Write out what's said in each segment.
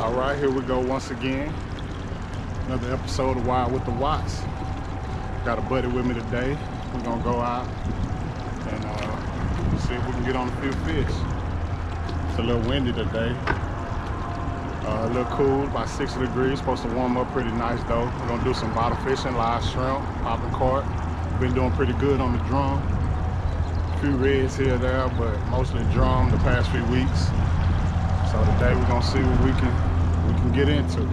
All right, here we go once again. Another episode of Wild with the Watts. Got a buddy with me today. We're gonna go out and see if we can get on a few fish. It's a little windy today. A little cool, about 60 degrees. Supposed to warm up pretty nice though. We're gonna do some bottle fishing, live shrimp, popping carp. Been doing pretty good on the drum. A few reds here or there, but mostly drum the past few weeks. So today we're gonna see what we can get into.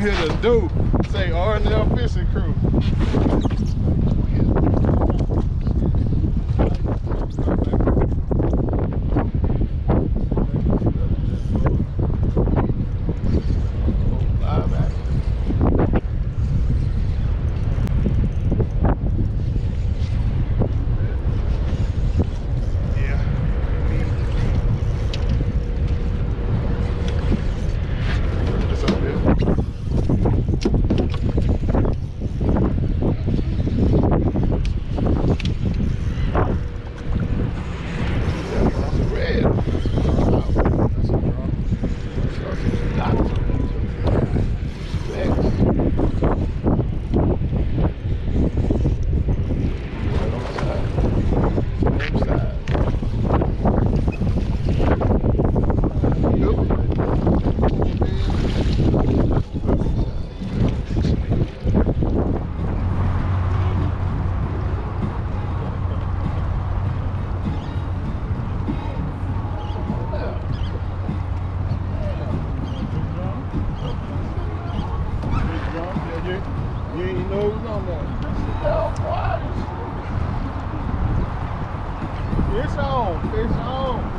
here to do. Say R&L Fishing Crew. It's on, it's on.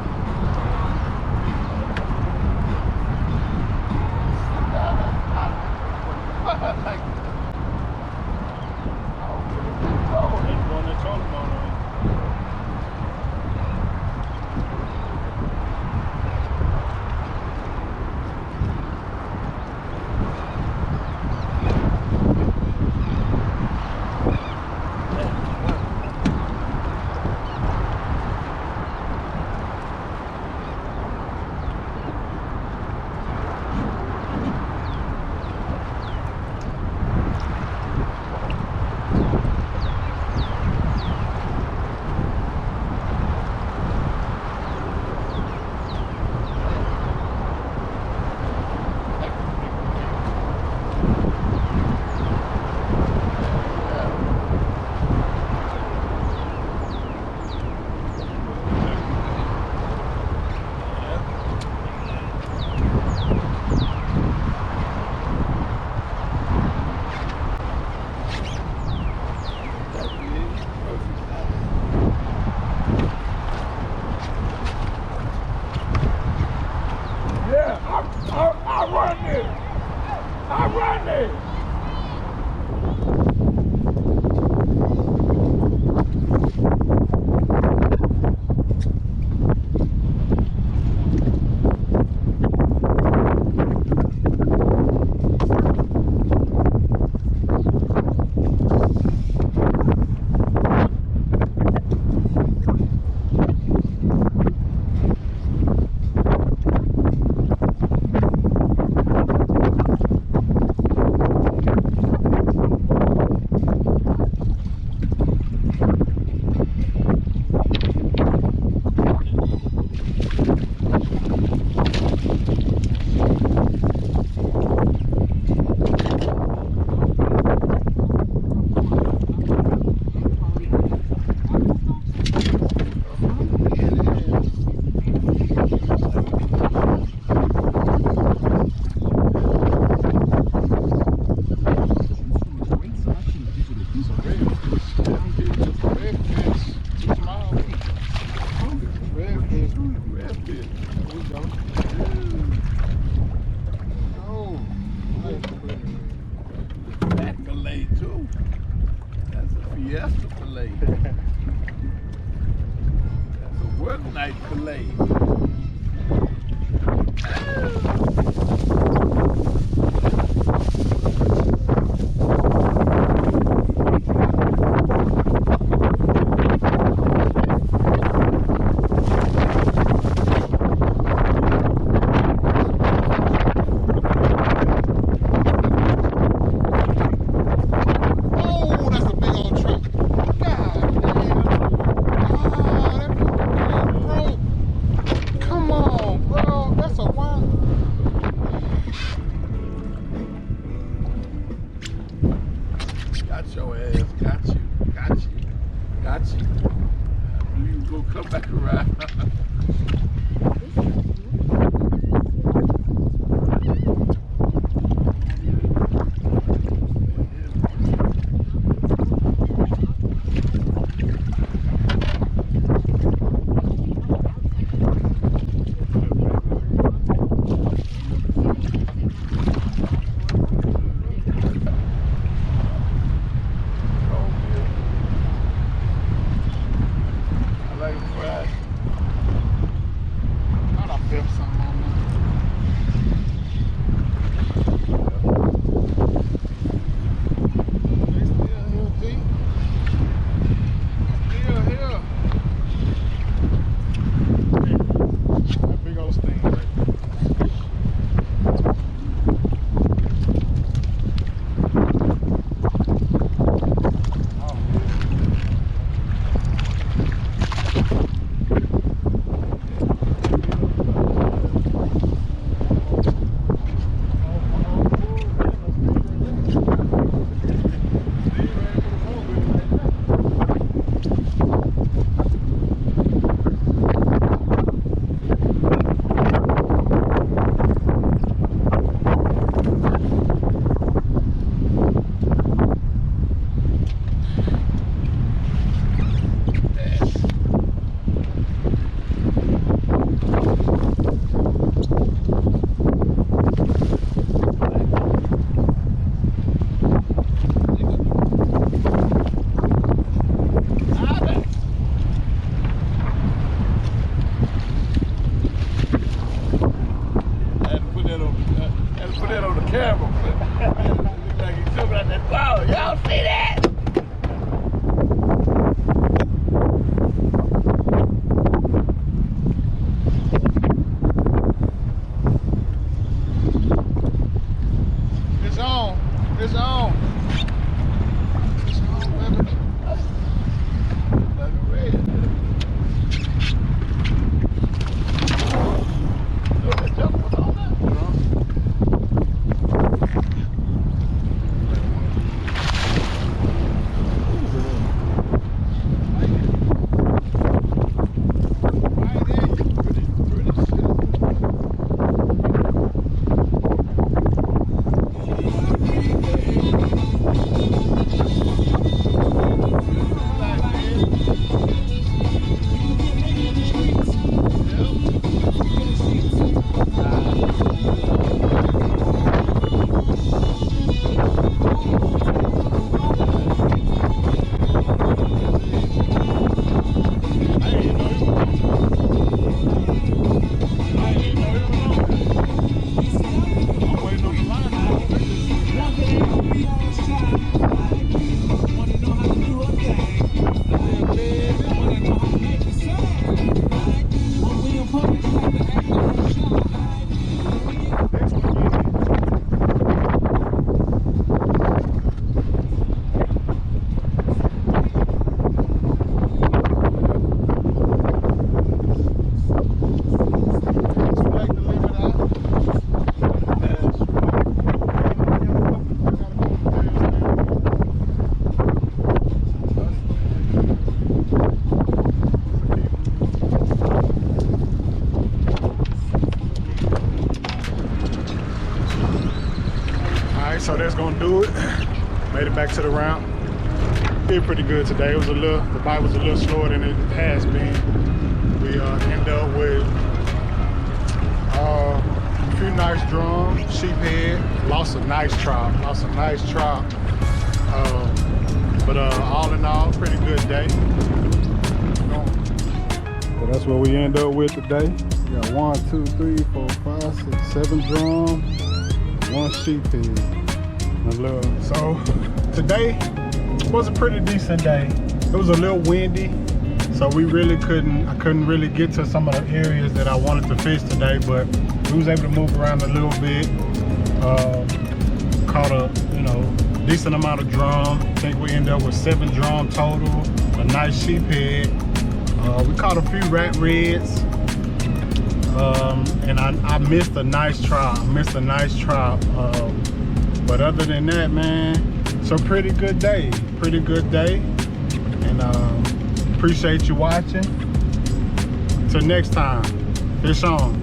on the camera, but look like he jumping out that ball. Y'all see that? It's on. It's on. It's on, baby. Like red. Look, that jump was on that. So that's gonna do it. Made it back to the round. Did pretty good today. It was the bite was a little slower than it has been. We ended up with a few nice drums, sheephead, lost a nice trout. But all in all, pretty good day. So that's what we end up with today. We got 1, 2, 3, 4, 5, 6, 7 drums, 1 sheephead. So today was a pretty decent day. It was a little windy, so I couldn't really get to some of the areas that I wanted to fish today, but we was able to move around a little bit. Caught a decent amount of drum. I think we ended up with 7 drum total, a nice sheephead. We caught a few rat reds, and I missed a nice trout. But other than that, man, it's a pretty good day. And appreciate you watching. Till next time, fish on.